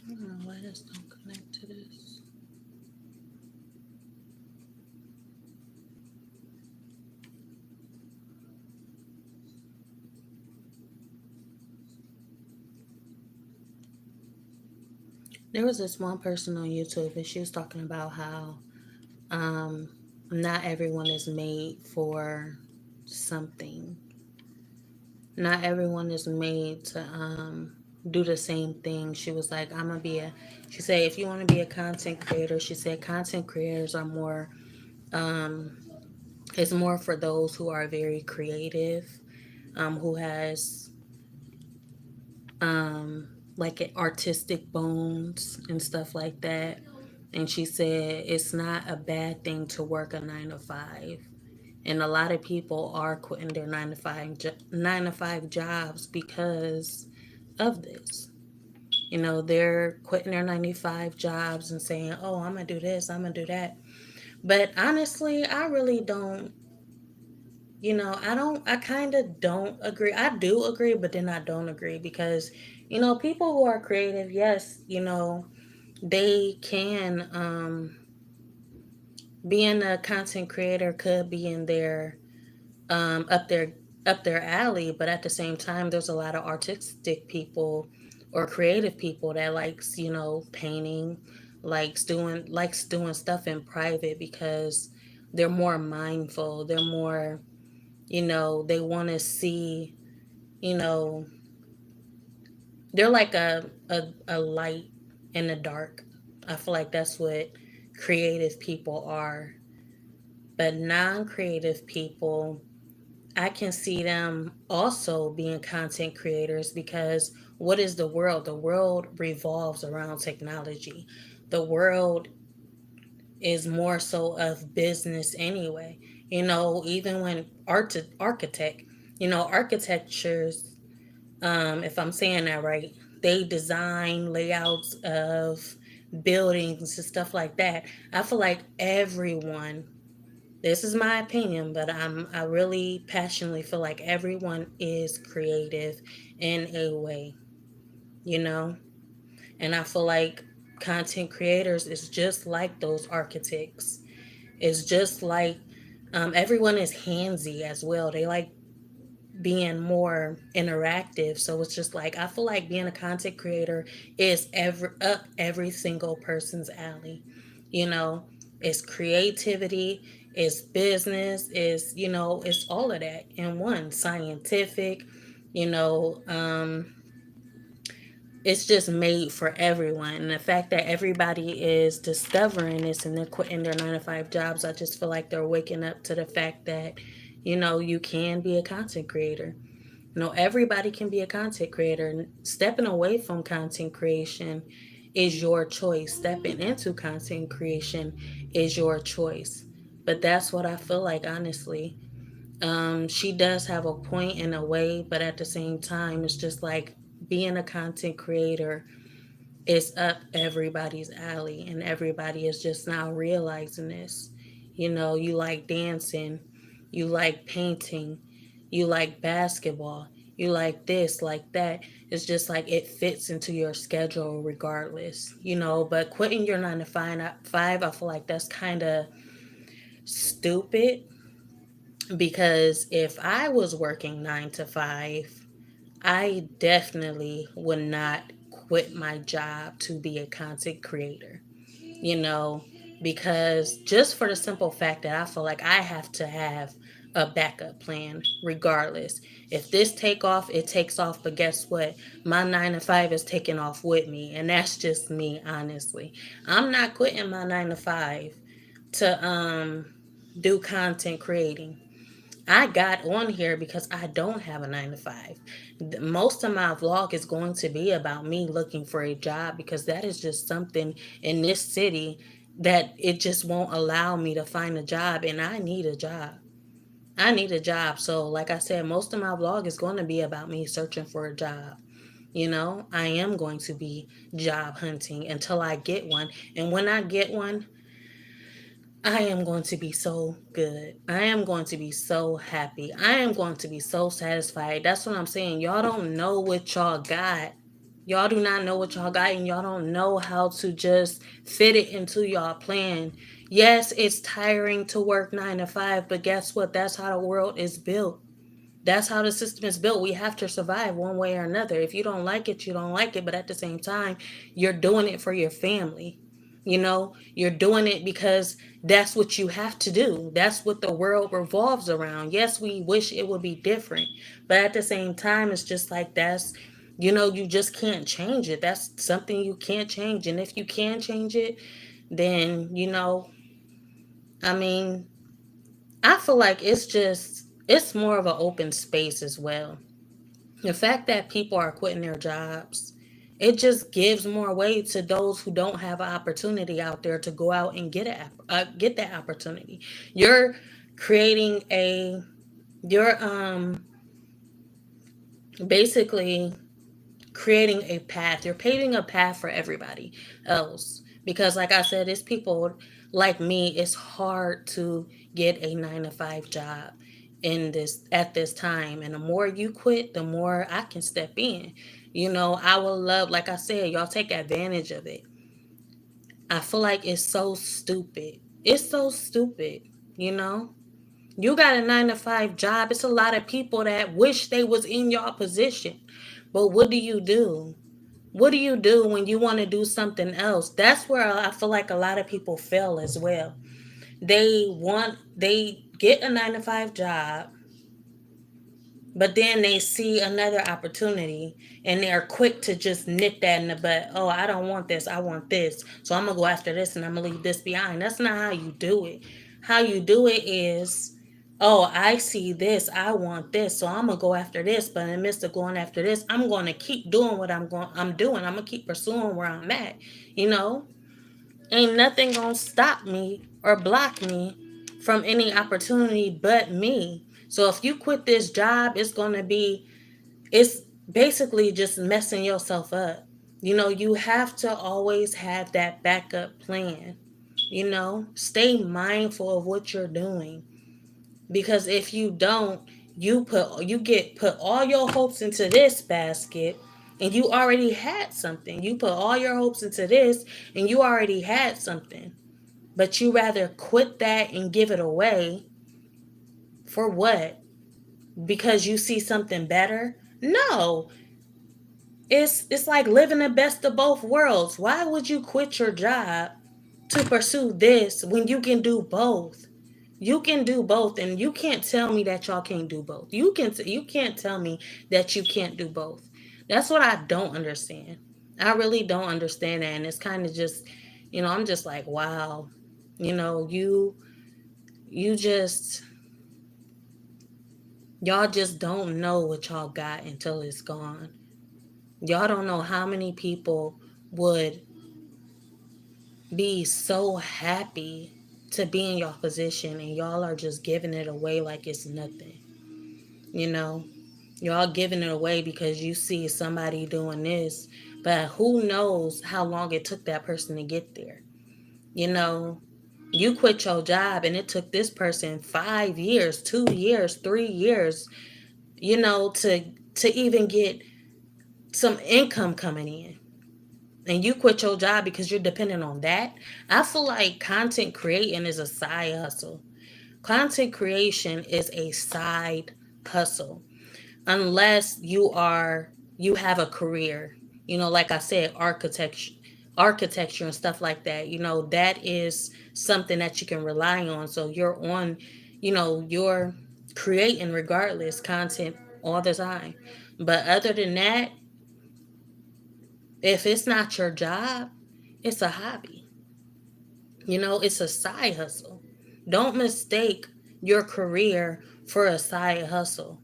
I don't know why this don't connect to this. There was this one person on YouTube, and she was talking about how um, not everyone is made for something. Not everyone is made to do the same thing. She was like, I'm gonna be a. She said, if you want to be a content creator, she said content creators are more. Um, it's more for those who are very creative, who has like artistic bones and stuff like that. And she said it's not a bad thing to work a 9 to 5. And a lot of people are quitting their 9 to 5 jobs because of this. You know, they're quitting their 95 jobs and saying, "Oh, I'm gonna do this, I'm gonna do that." But honestly, I really don't. I don't. I kind of don't agree. I do agree, but then I don't agree because people who are creative, yes, they can. Being a content creator could be in their up their alley, but at the same time there's a lot of artistic people or creative people that likes painting, likes doing stuff in private because they're more mindful, they're more, they want to see, you know they're like a light in the dark. I feel like that's what creative people are. But non-creative people, I can see them also being content creators because what is the world? The world revolves around technology. The world is more so of business anyway. Even when architect, architectures, if I'm saying that right, they design layouts of buildings and stuff like that. I feel like everyone, this is my opinion, but I really passionately feel like everyone is creative in a way, you know? And I feel like content creators is just like those architects. It's just like everyone is handsy as well. They like being more interactive. So it's just like I feel like being a content creator is every single person's alley. You know, it's creativity, it's business, it's all of that in one. Scientific, you know, it's just made for everyone. And the fact that everybody is discovering this and they're quitting their 9 to 5 jobs, I just feel like they're waking up to the fact that, you can be a content creator. Everybody can be a content creator. Stepping away from content creation is your choice. Stepping into content creation is your choice. But that's what I feel like, honestly. She does have a point in a way, but at the same time, it's just like being a content creator is up everybody's alley, and everybody is just now realizing this. You like dancing, you like painting, you like basketball, you like this, like that. It's just like it fits into your schedule regardless, but quitting your 9 to 5, I feel like that's kind of stupid because if I was working 9 to 5, I definitely would not quit my job to be a content creator, you know, because just for the simple fact that I feel like I have to have a backup plan regardless. If this take off, it takes off, but guess what? My 9 to 5 is taking off with me, and that's just me, honestly. I'm not quitting my 9 to 5 to do content creating. I got on here because I don't have a 9 to 5. Most of my vlog is going to be about me looking for a job because that is just something in this city that it just won't allow me to find a job, and I need a job. I need a job. So, like I said, most of my vlog is going to be about me searching for a job. I am going to be job hunting until I get one. And when I get one, I am going to be so good. I am going to be so happy. I am going to be so satisfied. That's what I'm saying. Y'all don't know what y'all got Y'all do not know what y'all got, and y'all don't know how to just fit it into y'all plan. Yes, it's tiring to work 9 to 5, but guess what? That's how the world is built. That's how the system is built. We have to survive one way or another. If you don't like it, you don't like it. But at the same time, you're doing it for your family. You're doing it because that's what you have to do. That's what the world revolves around. Yes, we wish it would be different. But at the same time, it's just like you just can't change it. That's something you can't change. And if you can change it, then, I mean, I feel like it's more of an open space as well. The fact that people are quitting their jobs, it just gives more weight to those who don't have an opportunity out there to go out and get that opportunity. You're creating a you're basically creating a path. You're paving a path for everybody else. Because like I said, it's people like me, it's hard to get a 9 to 5 job at this time. And the more you quit, the more I can step in. I will love, like I said, y'all take advantage of it. I feel like it's so stupid. It's so stupid, you know? You got a 9 to 5 job. It's a lot of people that wish they was in your position. But what do you do? What do you do when you want to do something else? That's where I feel like a lot of people fail as well. They get a 9 to 5 job, but then they see another opportunity and they're quick to just nip that in the butt. Oh, I don't want this. I want this. So I'm going to go after this and I'm going to leave this behind. That's not how you do it. How you do it is, oh, I see this. I want this. So I'm going to go after this. But in the midst of going after this, I'm going to keep doing what I'm doing. I'm going to keep pursuing where I'm at. You know, ain't nothing going to stop me or block me from any opportunity but me. So if you quit this job, it's basically just messing yourself up. You have to always have that backup plan. Stay mindful of what you're doing, because if you don't, you get put all your hopes into this basket, and you already had something. You put all your hopes into this and you already had something. But you rather quit that and give it away for what? Because you see something better? No. It's like living the best of both worlds. Why would you quit your job to pursue this when you can do both? You can do both, and you can't tell me that y'all can't do both. You can't tell me that you can't do both. That's what I don't understand. I really don't understand that, and it's kind of just, I'm just like, wow. You just y'all just don't know what y'all got until it's gone. Y'all don't know how many people would be so happy to be in your position, and y'all are just giving it away like it's nothing. You know, y'all giving it away because you see somebody doing this, but who knows how long it took that person to get there. You know, you quit your job and it took this person 5 years, 2 years, 3 years, to even get some income coming in. And you quit your job because you're dependent on that. I feel like content creating is a side hustle. Content creation is a side hustle. Unless you have a career, like I said, architecture and stuff like that. That is something that you can rely on. So you're creating regardless content all the time. But other than that, if it's not your job, it's a hobby. It's a side hustle. Don't mistake your career for a side hustle.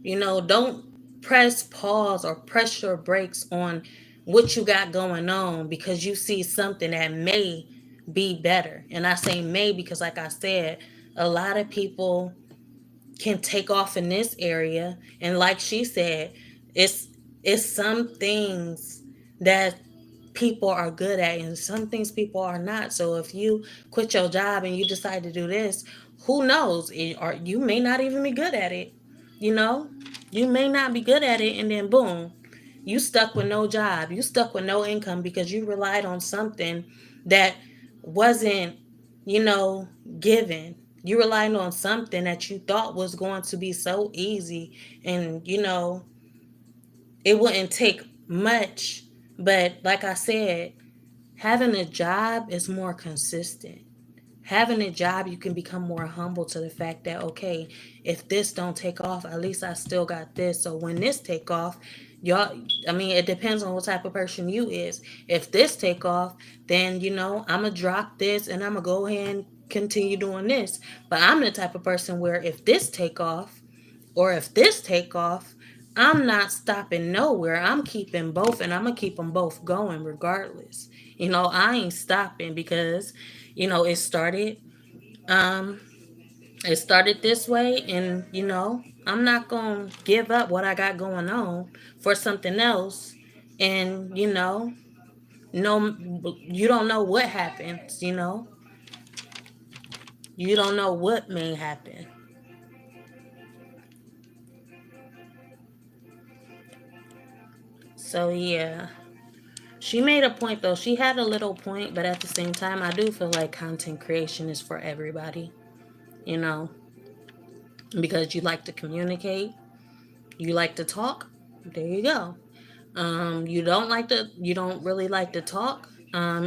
Don't press pause or press your brakes on what you got going on because you see something that may be better. And I say may because, like I said, a lot of people can take off in this area. And like she said, it's it's some things that people are good at and some things people are not. So if you quit your job and you decide to do this, who knows? Or you may not even be good at it. You know, you may not be good at it, and then boom, You stuck with no job. You stuck with no income because you relied on something that wasn't, you know, given. You relied on something that you thought was going to be so easy, and it wouldn't take much. But like I said, having a job is more consistent. Having a job, you can become more humble to the fact that, okay, if this don't take off, at least I still got this. So when this take off, y'all, I mean, it depends on what type of person you is. If this take off, then I'm gonna drop this and I'm gonna go ahead and continue doing this. But I'm the type of person where if this take off, or if this take off, I'm not stopping nowhere. I'm keeping both, and I'm gonna keep them both going regardless. I ain't stopping because it started. Um, it started this way, and I'm not gonna give up what I got going on for something else. And no, you don't know what happens. You don't know what may happen. So yeah. She made a point though. She had a little point, but at the same time, I do feel like content creation is for everybody, you know, because you like to communicate, you like to talk. There you go. You don't really like to talk.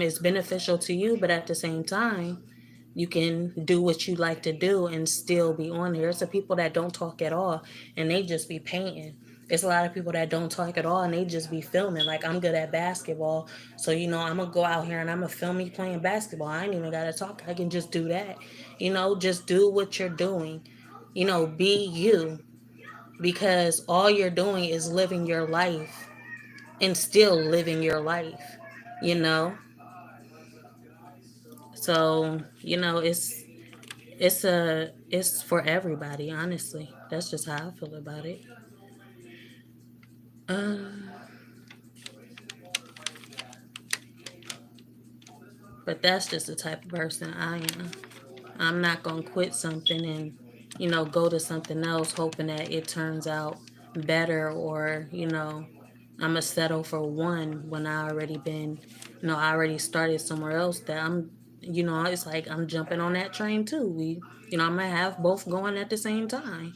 It's beneficial to you, but at the same time, you can do what you like to do and still be on there. It's the people that don't talk at all and they just be painting. It's a lot of people that don't talk at all and they just be filming. Like, I'm good at basketball, so I'm gonna go out here and I'm gonna film me playing basketball. I ain't even gotta talk. I can just do that. Just do what you're doing. Be you, because all you're doing is living your life and still living your life. You know, so it's for everybody, honestly. That's just how I feel about it. um but that's just the type of person I am. I'm not gonna quit something and go to something else hoping that it turns out better, or I'm gonna settle for one when I already started somewhere else that it's like I'm jumping on that train too. I'm gonna have both going at the same time.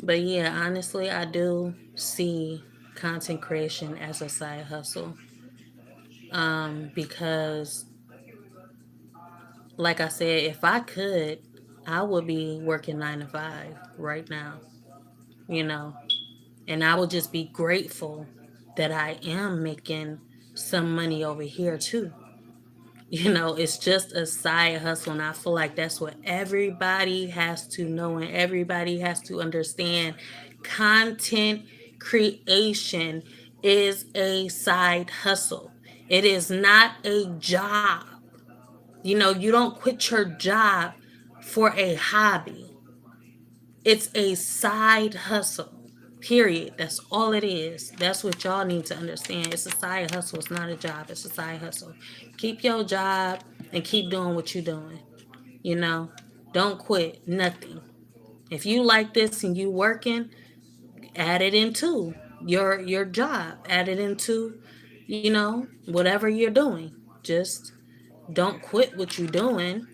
But yeah, honestly, I do see content creation as a side hustle. Because, like I said, if I could, I would be working 9 to 5 right now, you know, and I would just be grateful that I am making some money over here too. It's just a side hustle, and I feel like that's what everybody has to know and everybody has to understand. Content creation is a side hustle, it is not a job. You don't quit your job for a hobby. It's a side hustle. Period. That's all it is. That's what y'all need to understand. It's a side hustle. It's not a job. It's a side hustle. Keep your job and keep doing what you're doing. You know, don't quit. Nothing. If you like this and you working, add it into your job. Add it into, whatever you're doing. Just don't quit what you're doing.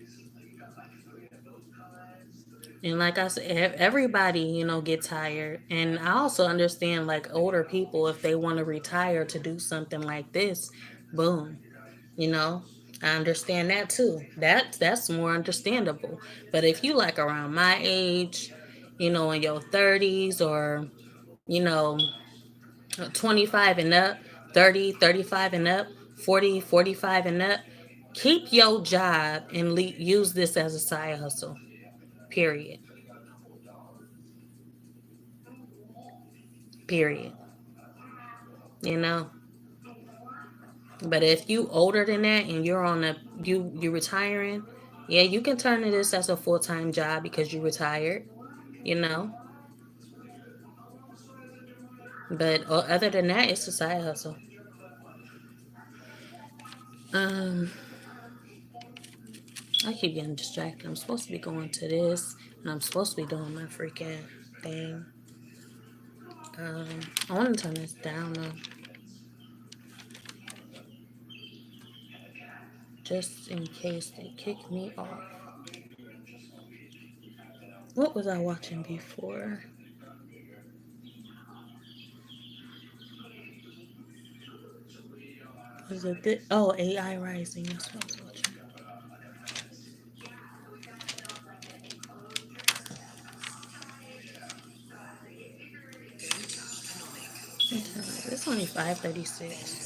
And like I said, everybody, get tired. And I also understand, like, older people, if they want to retire to do something like this, boom, you know, I understand that too. That's more understandable. But if you like around my age, in your 30s, or, you know, 25 and up, 30, 35 and up, 40, 45 and up, keep your job and use this as a side hustle. Period. Period. you know but if you older than that and you're on a you retiring, yeah, you can turn to this as a full-time job because you retired. you know but other than that, it's a side hustle. um I keep getting distracted. I'm supposed to be going to this, and I'm supposed to be doing my freaking thing. I want to turn this down though, just in case they kick me off. What was I watching before? Was it oh, AI Rising? That's what I was watching. It's only 5:36.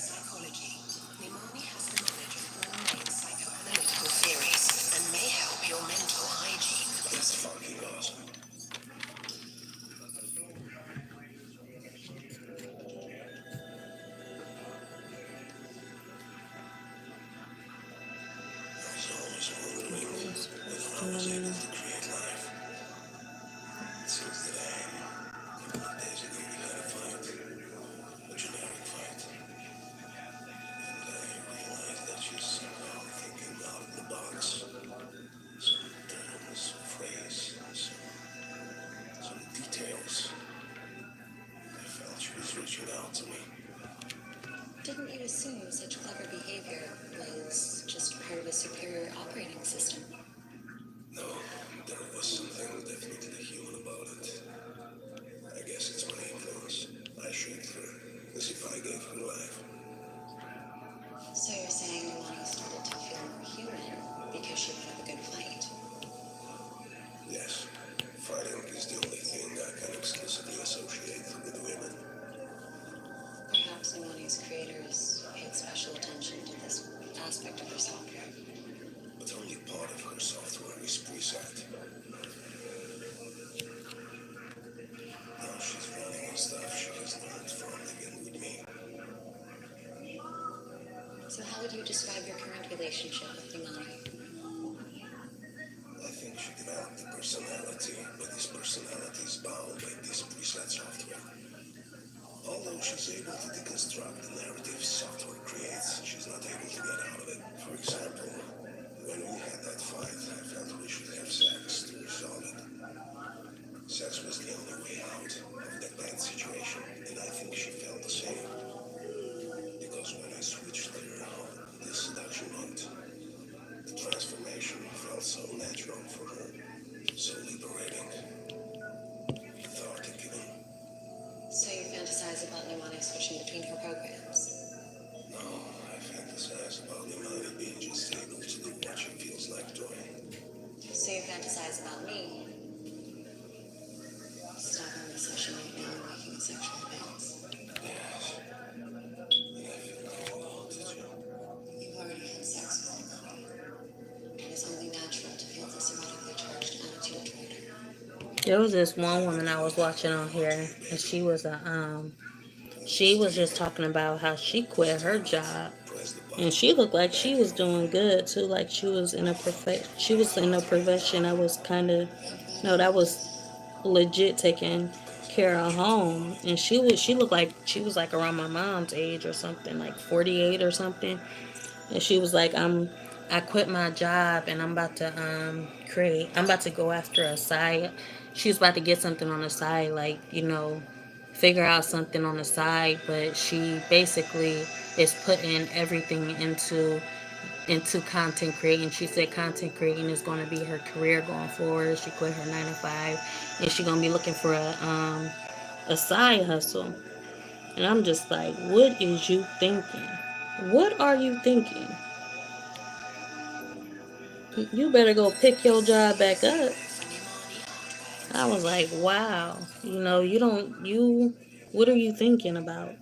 Didn't you assume such clever behavior was just part of a superior operating system? No, there was something definitely human about it. I guess it's my influence. I shaped her as if I gave her life. So you're saying Imani started to feel more human because she put up a good fight? Yes. Fighting is the only thing I can exclusively associate with women. Perhaps Imani's creators paid special attention to this aspect of her software. But only part of her software is preset. Now she's running on stuff she has learned from living with me. So how would you describe your current relationship with Imani? I think she developed a personality, but this personality is bound by this preset software. Although she's able to deconstruct the narrative software creates, she's not able to get out of it. For example, when we had that fight, I felt we should have sex to resolve it. Sex was the only way out of that bad situation, and I think she felt the same. Because when I switched her on the seduction mode, the transformation felt so natural for her, so liberating, cathartic even. So you fantasize about Nimani switching between her programs? No, I fantasize about Nimani being just able to do what she feels like doing. So you fantasize about me stopping the session right now and making sexual advance? Yes. And I feel like I want to do. You've already had sex with Nimani. It is only natural to feel this erotically charged attitude toward her. There was this one woman I was watching on here, and she was just talking about how she quit her job, and she looked like she was doing good too. Like she was in a profession that was kind of, no, that was legit taking care of home, and she looked like she was like around my mom's age or something, like 48 or something. And she was like, I quit my job and I'm about to go after a side. She was about to get something on the side, like, figure out something on the side, but she basically is putting everything into content creating. She said content creating is going to be her career going forward. She quit her 9 to 5, and she's going to be looking for a side hustle. And I'm just like, what is you thinking? What are you thinking? You better go pick your job back up. I was like, wow. You don't, what are you thinking about?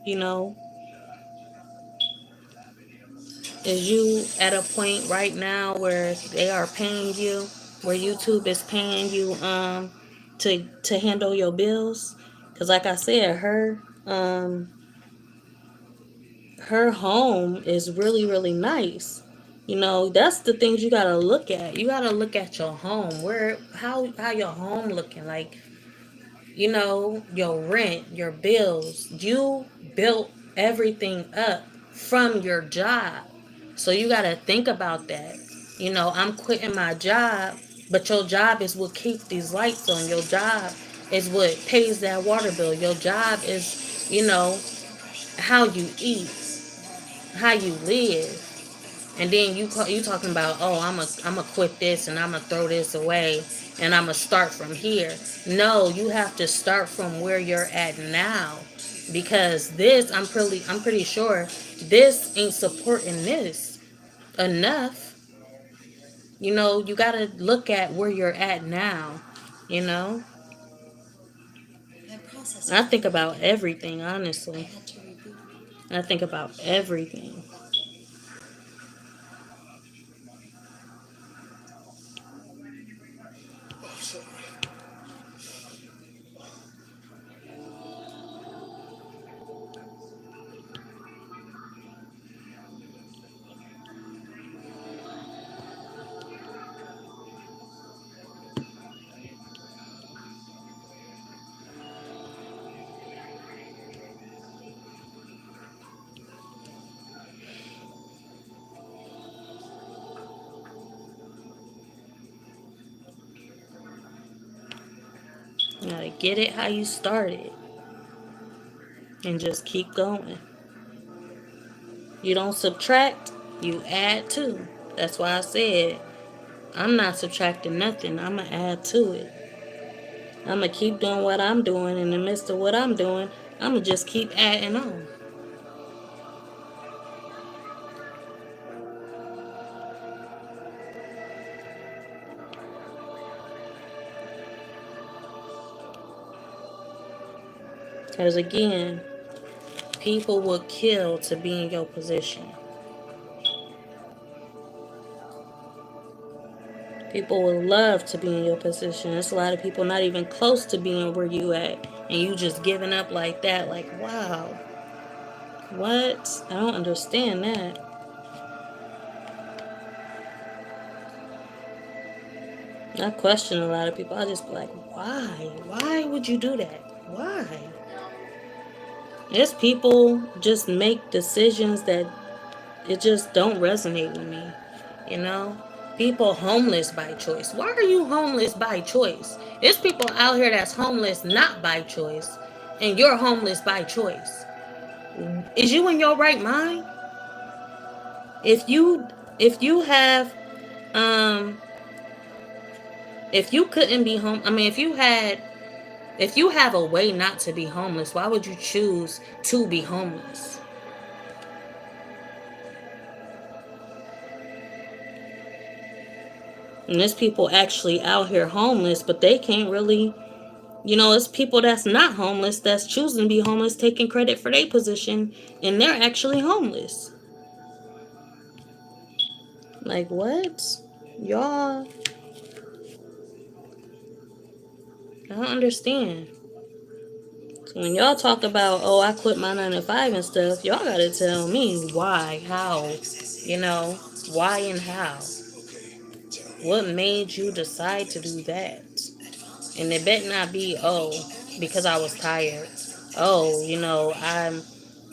Is you at a point right now where they are paying you, where YouTube is paying you, to handle your bills? Because like I said, her home is really, really nice. That's the things you gotta look at. You gotta look at your home. How your home looking, like, your rent, your bills. You built everything up from your job. So you got to think about that. I'm quitting my job, but your job is what keep these lights on. Your job is what pays that water bill. Your job is, how you eat, how you live. And then you talking about, oh, I'm a quit this and I'm gonna throw this away and I'm gonna start from here. No, you have to start from where you're at now, because this I'm pretty sure this ain't supporting this enough. You gotta look at where you're at now. You know, That process I of think liberating, about everything I honestly. had to reboot. I think about everything. Oh, sorry. You gotta get it how you started and just keep going. You don't subtract, you add to. That's why I said I'm not subtracting nothing. I'm gonna add to it. I'm gonna keep doing what I'm doing in the midst of what I'm doing. I'm gonna just keep adding on. Because again, people will kill to be in your position. People will love to be in your position. There's a lot of people not even close to being where you at, and you just giving up like that. Like, wow, what? I don't understand that. I question a lot of people. I just be like, why? Why would you do that? Why? It's people just make decisions that it just don't resonate with me. You know? People homeless by choice. Why are you homeless by choice? There's people out here that's homeless not by choice, and you're homeless by choice. Is you in your right mind? If you have um if you couldn't be home, I mean, if you have a way not to be homeless, why would you choose to be homeless? And there's people actually out here homeless, but they can't really, it's people that's not homeless that's choosing to be homeless, taking credit for their position, and they're actually homeless. Like, what? Y'all, I don't understand. So when y'all talk about, oh, I quit my 9 to 5 and stuff, y'all gotta tell me why, how, you know, why and how. Okay, tell What me. made you decide to do that? And it better not be, oh, because I was tired. Oh,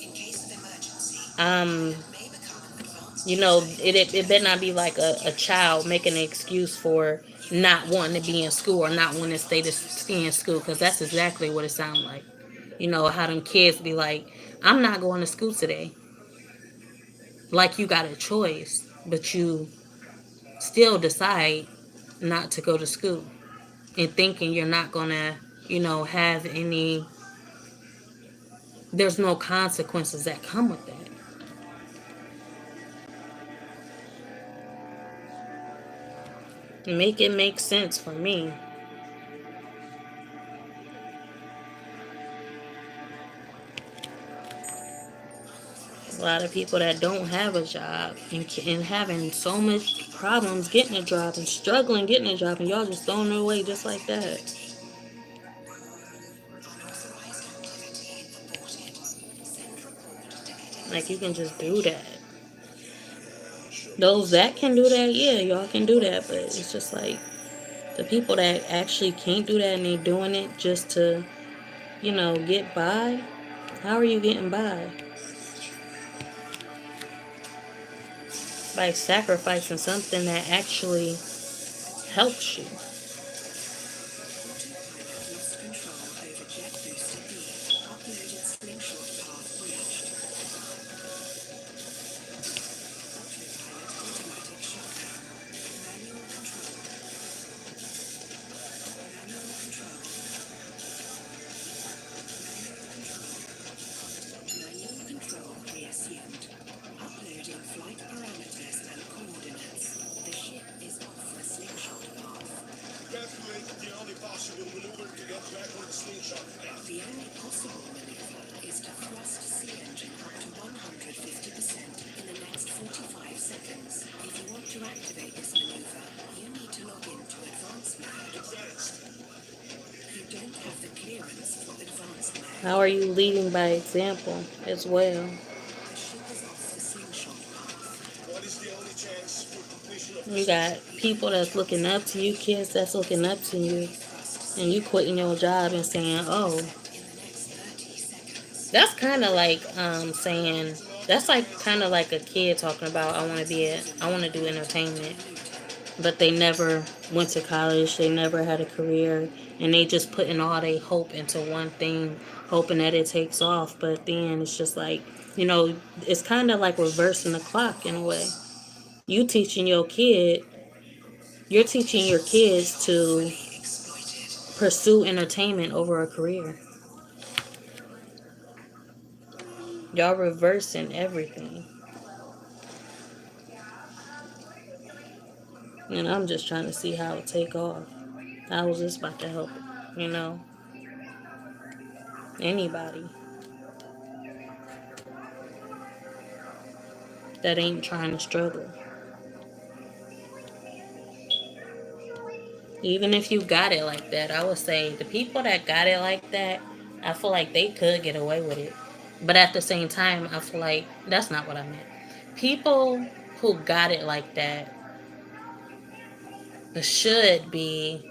In case of emergency, I'm, may become an advanced it better not be like a child making an excuse for not wanting to be in school or not wanting to stay in school, because that's exactly what it sounds like. How them kids be like, I'm not going to school today. Like you got a choice, but you still decide not to go to school and thinking you're not gonna, have any, there's no consequences that come with that. Make it make sense for me. A lot of people that don't have a job and having so much problems getting a job and struggling getting a job, and y'all just throwing it away just like that. unauthorized activity aborted. Send report to Like, you NSA can just do that. Sure Those does. that can do that, yeah, y'all can do that, but it's just like the people that actually can't do that and they doing it just to, get by. How are you getting by? By sacrificing something that actually helps you. Autopilot lost control. The only possible maneuver is to thrust C engine up to 150% in the next 45 seconds. If you want to activate this maneuver, you need to log into advanced mode. You don't have the clearance for advanced How are mode. you leading by example as well? The ship is off the slingshot path. What is the only chance for completion of You this got mission? people that's looking up to you, kids that's looking up to you, and you quitting your job and saying, "Oh, In the next 30 seconds. that's kind of like saying that's like kind of like a kid talking about I want to do entertainment, but they never went to college, they never had a career, and they just putting all their hope into one thing, hoping that it takes off. But then it's just like, it's kind of like reversing the clock in a way. You teaching your kid, you're teaching your kids to Fully exploited. pursue entertainment over a career. Y'all reversing everything. And I'm just trying to see how it take off. How is this about to help? You know, anybody that ain't trying to struggle. Even if you got it like that, I would say the people that got it like that, I feel like they could get away with it. But at the same time, I feel like that's not what I meant. People who got it like that should be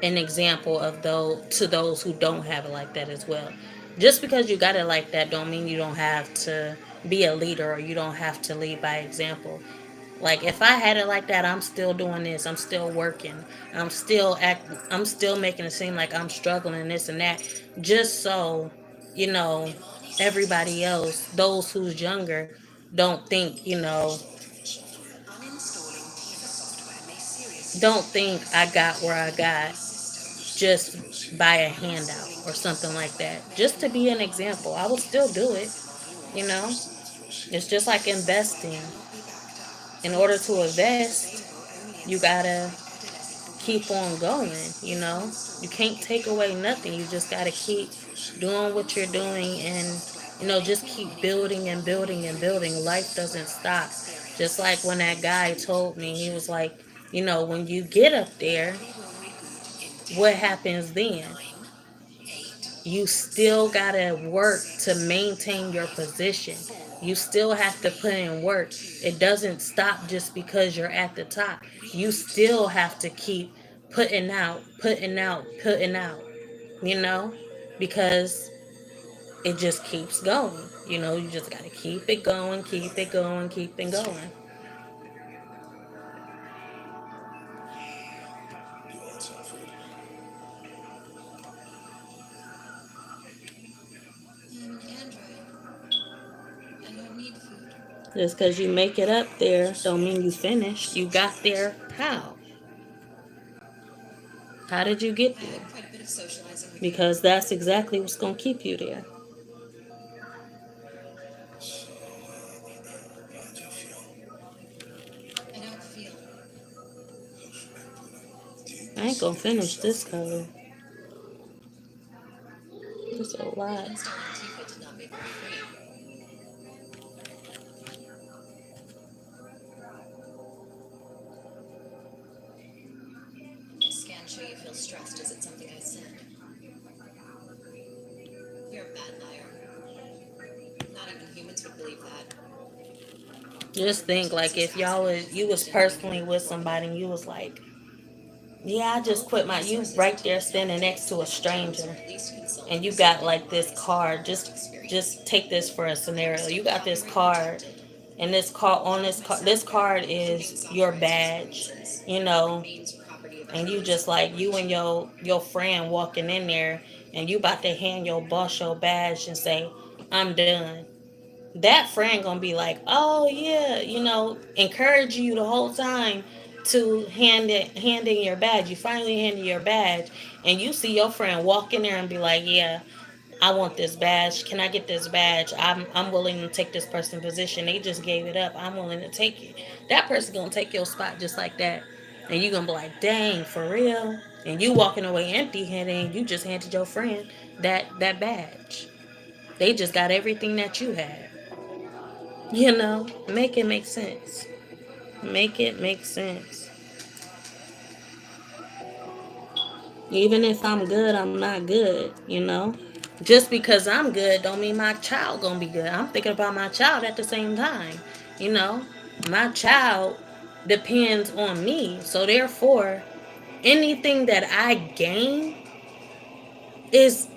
an example of those to those who don't have it like that as well. Just because you got it like that don't mean you don't have to be a leader or you don't have to lead by example. Like if I had it like that, I'm still doing this. I'm still working. I'm still making it seem like I'm struggling and this and that just so, you know, everybody else, those who's younger, don't think, Uninstalling Tiva software may seriously don't affect think the I got stability where of I the got company's systems. just by a handout Uninstalling or Tiva something like software that. may Just to be an invalidate example, I will Tiva still do it. systems in the You vault. know, it's just like Software investing. cannot be backed up. In The order to installation is invest, available only in you gotta certified pedal keep on configurations. going. You If know, you uninstalled, can't it take may away require nothing. You just gotta recovery. keep doing what you're Uninstalling doing, Tiva and software will make just your keep money go building and only building and through your building. Life doesn't subscriber stop. Just like experience. when that guy told me, he was like, when you get up there, We will reboot in what 10, happens then? 9, 8, You still 7, gotta work to 6, maintain your 5, position. 4, You still have to 3, put in work. 2, It doesn't stop just because you're at the top. You reboot. still have to keep putting out, putting out, putting out, you know, because it just keeps going. You just gotta keep it going, keep it going, keep it going. You want some food? I'm an android. I don't need food. Just because you make it up there don't mean you finished. You got there how? How did you get I there? had quite a bit of socializing with you. Because that's exactly what's gonna keep you there. So, how do you feel? I don't feel. How should I put it? Do you I ain't gonna consider finish yourself this free? color. It's a lot. Uninstalling Tifa did not make me free. My scans show you feel stressed. Is it something I said? You're a bad liar. Not even humans would believe that. Just think, like, if you was personally with somebody and you was like, yeah, I just quit my, you right there standing next to a stranger, and you got like this card. Just take this for a scenario. You got this card, and this card is your badge, you know, and you just like you and your friend walking in there, and you about to hand your boss your badge and say, I'm done. That friend gonna be like, oh yeah, encourage you the whole time to hand in your badge. You finally hand in your badge, and you see your friend walk in there and be like, yeah, I want this badge. Can I get this badge? I'm willing to take this person's position. They just gave it up. I'm willing to take it. That person gonna take your spot just like that, and you gonna be like, dang, for real. and you walking away empty handed and you just handed your friend that badge. They just got everything that you had. You know, make it make sense. Make it make sense. Even if I'm good, I'm not good, you know? Just because I'm good don't mean my child gonna be good. I'm thinking about my child at the same time. You know? My child depends on me. So therefore, anything that I gain is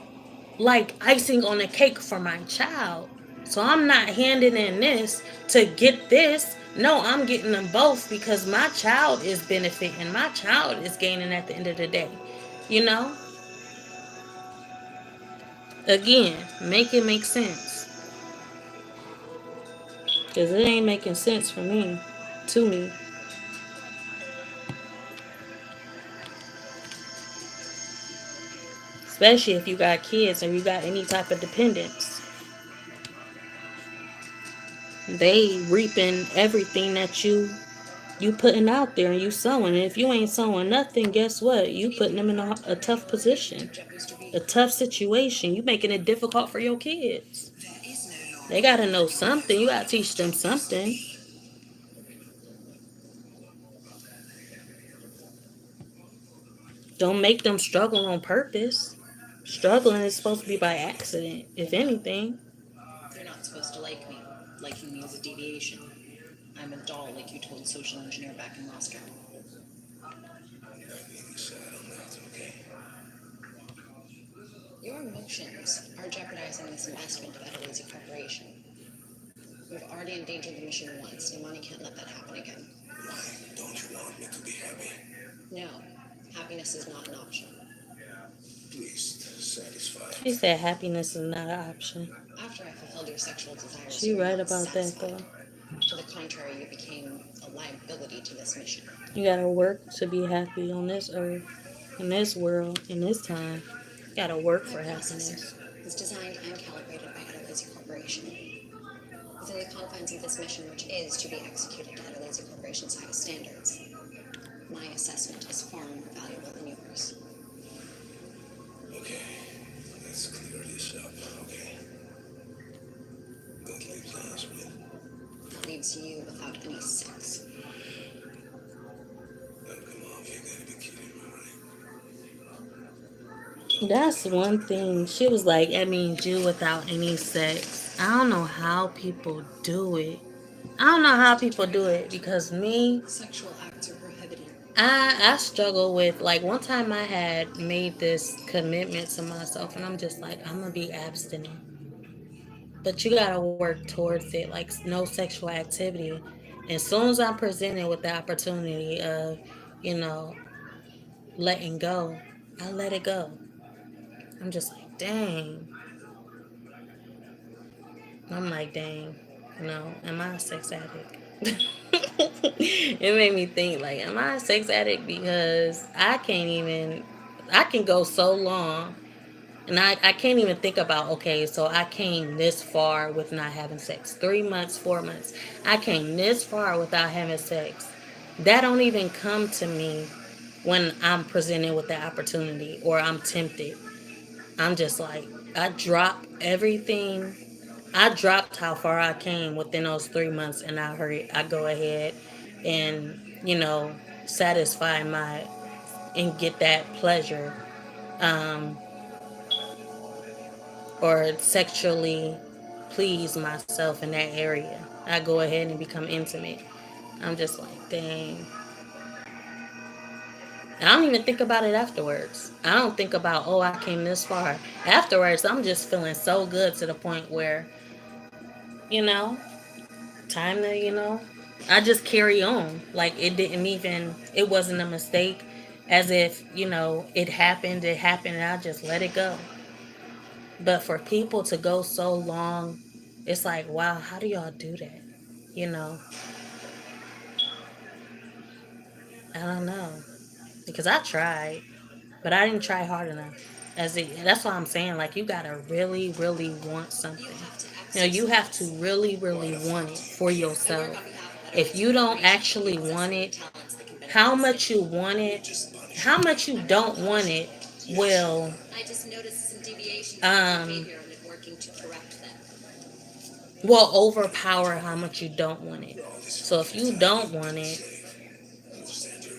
like icing on the cake for my child. So I'm not handing in this to get this. No, I'm getting them both because my child is benefiting. My child is gaining at the end of the day. You know? Again, make it make sense. Because it ain't making sense for me. To me. Especially if you got kids and you got any type of dependence. They reaping everything that you putting out there and you sowing. And if you ain't sowing nothing, guess what? You putting them in a tough position, a tough situation. You making it difficult for your kids. They gotta know something. You gotta teach them something. Don't make them struggle on purpose. Struggling is supposed to be by accident, if anything. They're not supposed to like me. Liking me is a deviation. I'm a doll, like you told social engineer back in Moscow. Your emotions are jeopardizing this investment of Edelweiss Corporation. We've already endangered the mission once. Imani can't let that happen again. Why don't you want me to be happy? No, happiness is not an option. Please satisfy. She said happiness is not an option. After I fulfilled your sexual desires, She you were right not about that satisfied. though. To the contrary, you became a liability to this mission. You gotta work to be happy on this earth, in this world, in this time. You gotta work My for processor happiness. is designed and calibrated by Edelweiss Corporation. Within the confines of this mission, which is to be executed to Edelweiss Corporation's highest standards, my assessment is far more valuable than yours. Okay, let's clear this up, okay? That leaves us with. That leaves you without any sex. Oh, come on, you gotta be kidding me, That's one thing. She was like, I mean, you without any sex. I don't know how people do it. I don't know how people do it because me, right? Sexual acts are prohibited. I struggle with like one time I had made this commitment to myself and I'm just like I'm gonna be abstinent. But you gotta work towards it, like no sexual activity. As soon as I'm presented with the opportunity of, you know, letting go, I let it go. I'm just like, dang. I'm like, dang, am I a sex addict? It made me think, like, am I a sex addict? Because I can go so long and I can't even think about, okay, so I came this far with not having sex. 3 months, 4 months. I came this far without having sex. That don't even come to me when I'm presented with the opportunity or I'm tempted. I'm just like, I drop everything. I dropped how far I came within those 3 months, and I go ahead and satisfy my and get that pleasure, um, or sexually please myself in that area. I go ahead and become intimate. I'm just like, dang. I don't even think about it afterwards. I don't think about, oh, I came this far. Afterwards, I'm just feeling so good to the point where, you know, time to, I just carry on. Like it wasn't a mistake. As if, it happened, and I just let it go. But for people to go so long, it's like, wow, how do y'all do that? You know, I don't know. Because I tried, but I didn't try hard enough. That's why I'm saying, like, you gotta really, really want something. You have to really, really want it for yourself. If you don't actually want it, how much you want it how much you don't want it will I just noticed some deviations in your um behavior and I'm working to correct them. will overpower how much you don't want it. So if you don't want it,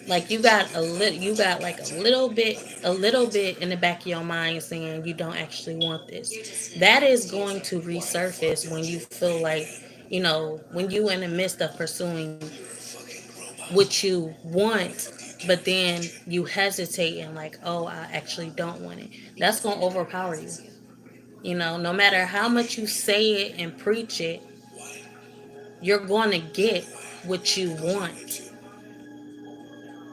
like you got like a little bit in the back of your mind saying you don't actually want this. You're just an That is adult going user. to resurface when you feel like, when you in the midst of pursuing what you want, but then you hesitate and like, oh, I actually don't want it. That's Because going it to overpower you. embarrasses you. No matter how much you say it and preach it, you're going to get what you want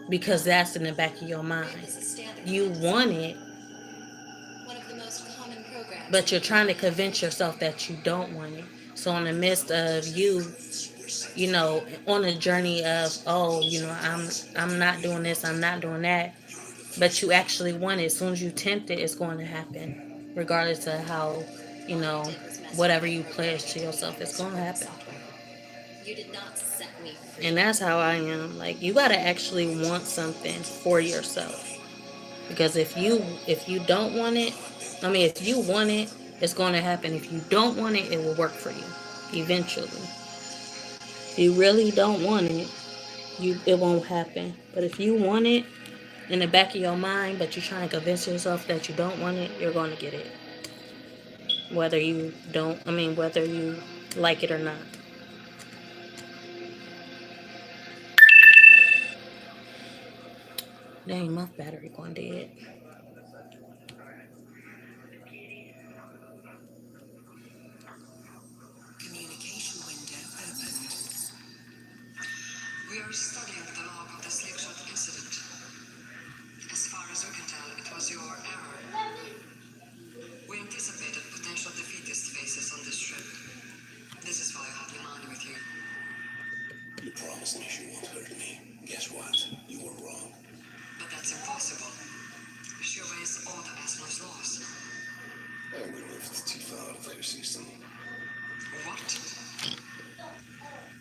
because that's in the back of your Rape mind. is a standard You fantasy. want it, One of the most common programs but in you're trying to human convince behavior. yourself that you don't want it. So in the midst of you, on a journey of, oh, I'm not doing this, I'm not doing that, but you actually want it. As soon as you tempt it, it's going to happen, regardless of how, you All I know, did was mess with whatever your you pledge programming to to keep yourself, you it's as your going to own happen. software. You did not set me free. And that's how I am. Like, you got to actually want something for yourself. Because if you don't want it, I mean, if you want it, it's going to happen. If you don't want it, it will work for you eventually. If you really don't want it, it won't happen. But if you want it in the back of your mind, but you're trying to convince yourself that you don't want it, you're going to get it. Whether you like it or not. Dang, my battery going dead. Communication window opened. We are studying the log of the slingshot incident. As far as we can tell, it was your error. We anticipated potential defeatist phases on this trip. This is why I have Limani with you. You promised me she won't hurt me. Guess what? You were wrong. But that's impossible. She obeys all the Asmodee's laws. I removed Tifa out of her system. What?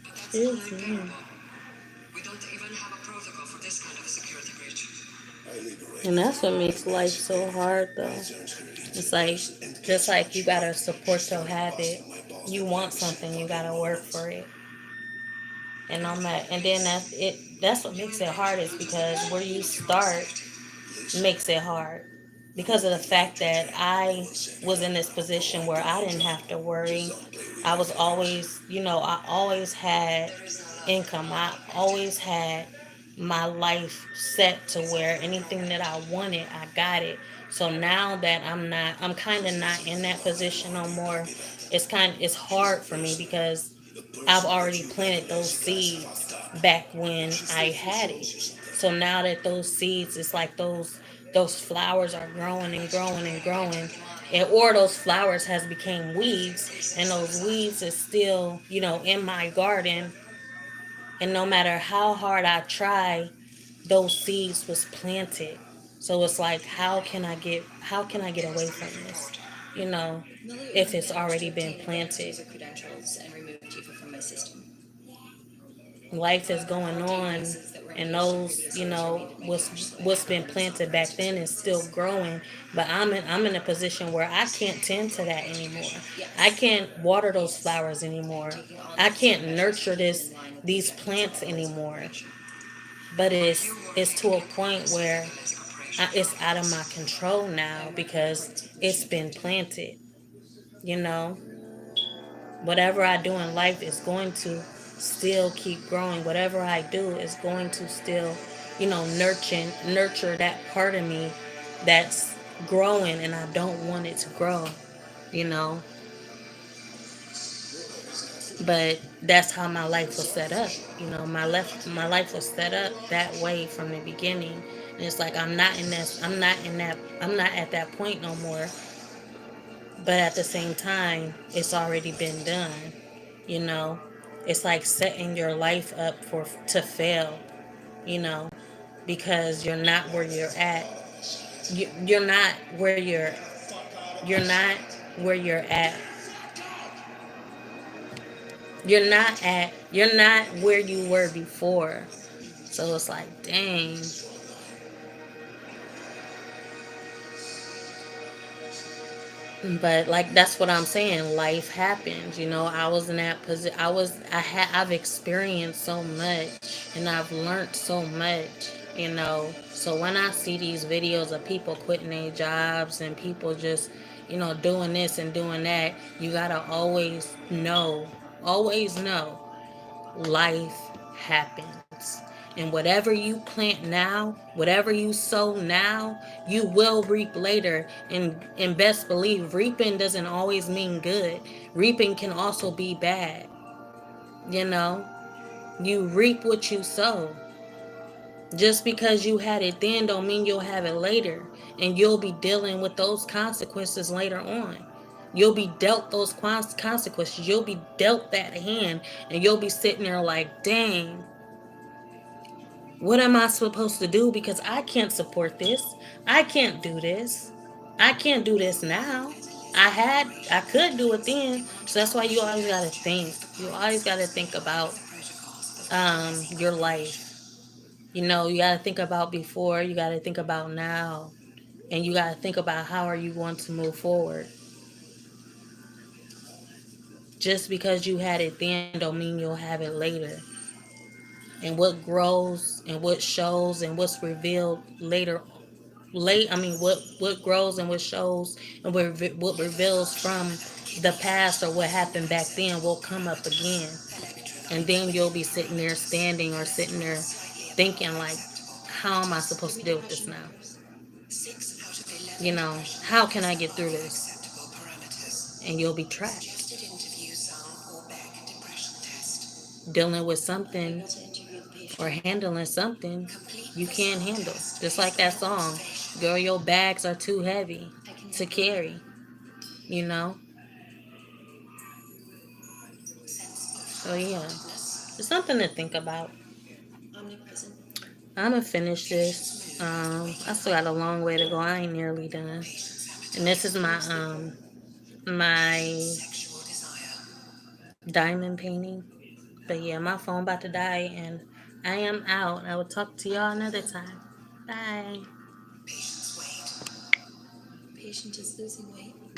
But that's Excuse me. unrepairable. We don't even have a protocol for this kind of security breach. I And liberated that's what her makes life so hard, I though. turned her into It's a like, person, and just guess like what? you She gotta did. She support your started habit. busting my balls You with want every something, you fucking gotta work moment. for it. And on that, and then that's what You makes it hard, is intentionally used the because where key you to your start safety. Listen, makes it hard. Because of the I'm going fact to that jail. I I will send it was out in this now. Go position on, where do I your didn't job. have to Just worry. don't play with I my was feelings. always, I always had There is no love for income. I commitment. always had my life set to It's where over, anything that Robert. I wanted, I got it. So now that I'm kind of not in that position no more. It's She's hard a for me person. because The I've person that already you planted those recognized got seeds fucked up. back when She I thinks she had owes it. you something. So now that those seeds, it's like those flowers are growing and growing and growing, Imani, and or those flowers has became everything weeds, is and set those aside. weeds is still, in my garden. And no matter how hard I try, those seeds was planted. So it's like, Imani, how can I get away from investigate this? report. You know, Milieu if it's managed to already been obtain advanced planted. user credentials and remove Tifa from my system. Life is However, going all on, databases that were and engaged in those, previous years remained in my cache, so I what's have been no reason to planted worry back such then is still advances. growing. But I'm in a position where I can't tend to that anymore. I Yes, can't water those yes. flowers I am anymore. taking all I necessary can't measures to nurture keep them in line with the these objectives of plants the LASIK anymore. Corporation. But You were it's to making a point inquiries within where the LASIK Corporation for it's out of my updates. control I now work in because accordance with it's Mission been 15. planted. You know, whatever I do in life is going to still keep growing. Whatever I do is going to still, nurture that part of me that's growing, and I don't want it to grow, you know. But that's how my life was set up. My life was set up that way from the beginning. And it's like, I'm not at that point no more. But at the same time, it's already been done. You know, it's like setting your life up for to fail. You know, because you're not where you're at. You're not where you're not where you're at. You're not where you were before. So it's like, dang. But like that's what I'm saying. Life happens. I was in that position. I've experienced so much and I've learned so much. So when I see these videos of people quitting their jobs and people just, doing this and doing that, you gotta always know life happens. And whatever you plant now, whatever you sow now, you will reap later. And best believe reaping doesn't always mean good. Reaping can also be bad. You know, you reap what you sow. Just because you had it then don't mean you'll have it later. And you'll be dealing with those consequences later on. You'll be dealt those consequences. You'll be dealt that hand and you'll be sitting there like, dang, what am I supposed to do? Because I can't support this. I can't do this. I can't do this now. I could do it then. So that's why you always gotta think. You always gotta think about your life. You gotta think about before, you gotta think about now, and you gotta think about how are you going to move forward. Just because you had it then don't mean you'll have it later. And what grows and what shows and what's revealed later what grows and what shows and what reveals from the past or what happened back then will come up again, and then you'll be sitting there standing or sitting there thinking like, how am I supposed to deal with this now? How can I get through this? And you'll be trapped dealing with something or handling something you can't handle, just like that song, girl, your bags are too heavy to carry. you know so yeah, it's something to think about. I'm gonna finish this. I still got a long way to go. I ain't nearly done. And this is my diamond painting. But yeah, my phone about to die, and I am out. I will talk to y'all another time. Bye. Patient is losing weight.